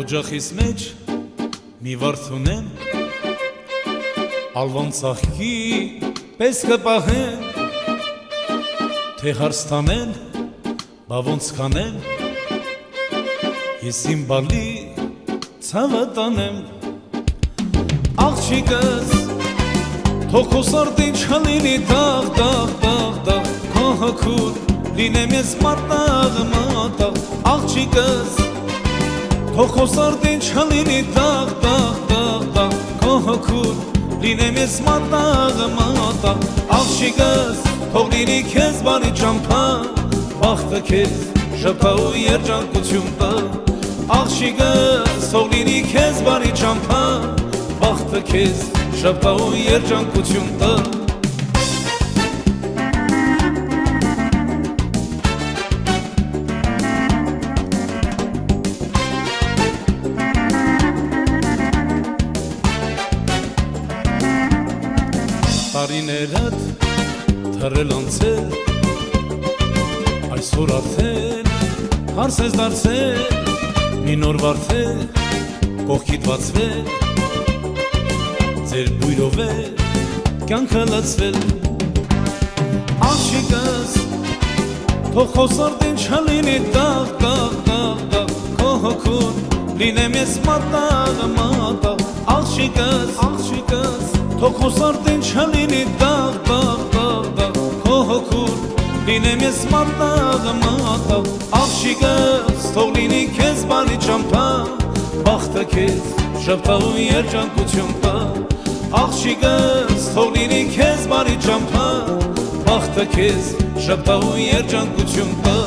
Օջախիս մեջ մի վարդունեմ, ալվան ծաղկի պես կպահեմ, թե հարստանեմ, բա ոնց կանեմ, ես իմ բալի ցավը տանեմ։ Աղջիկս, թող քո սարդին չլինի տաղ, տաղ, տաղ, տաղ, քո հոգուր լինեմ ես մատաղ, մատաղ։ Աղջիկս, թող քո սարդին չլինի տաղ, տաղ, տաղ, տաղ, քո հոգուր լինեմ ես մատաղ, մատաղ։ Աղջիկս, թող լինի քեզ բարի ճամփա, բախտը քեզ շփա ու երջանկություն տա։ Աղջիկս, թող լինի քեզ բարի ճամփա, բախտը քեզ շփա ու երջանկություն տա։ Տարիներդ թռել անցել, այսօր արդեն հարս ես դարձել, մի նոր վարդել, կողքիդ բացվել, ձեր բույրով է կյանքը լցվել։ Աղջիկս, թող քո սարդին չլինի տաղ, տաղ, տաղ, տաղ, քո հոգուր լինեմ ես մատաղ, մատաղ։ Աղջիկս, աղջիկս, թող քո սարդին չլինի տաղ, տաղ, տաղ, տաղ, քո հոգուր լինեմ ես մատաղ, մատաղ։ Աղջիկս, թող լինի քեզ բարի ճամփա, բախտը քեզ շփա ու երջանկություն տա։ Աղջիկս, թող լինի քեզ բարի ճամփա, բախտը քեզ շփա ու երջանկություն տա։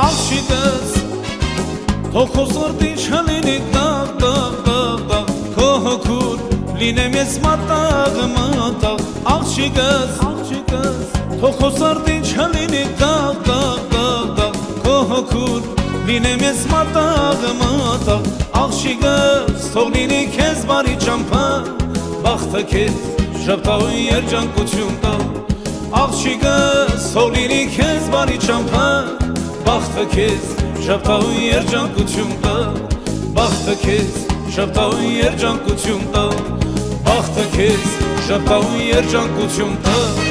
Աղջիկս, թող քո սարդին չլինի տաղ, տաղ, տաղ, տաղ, քո հոգուր լինեմ ես մատաղ, մատաղ։ Աղջիկս, աղջիկս, թող քո սարդին չլինի տաղ, տաղ, տաղ, տաղ, քո հոգուր լինեմ ես մատաղ, մատաղ։ Աղջիկս, թող լինի քեզ բարի ճամփա, բախտը քեզ շփա ու երջանկություն տա։ Աղջիկս, թող լինի քեզ բարի ճամփա, բախտը քեզ շփա ու երջանկություն տա, բախտը քեզ շփա ու երջանկություն տա, բախտը քեզ շփա ու երջանկություն տա։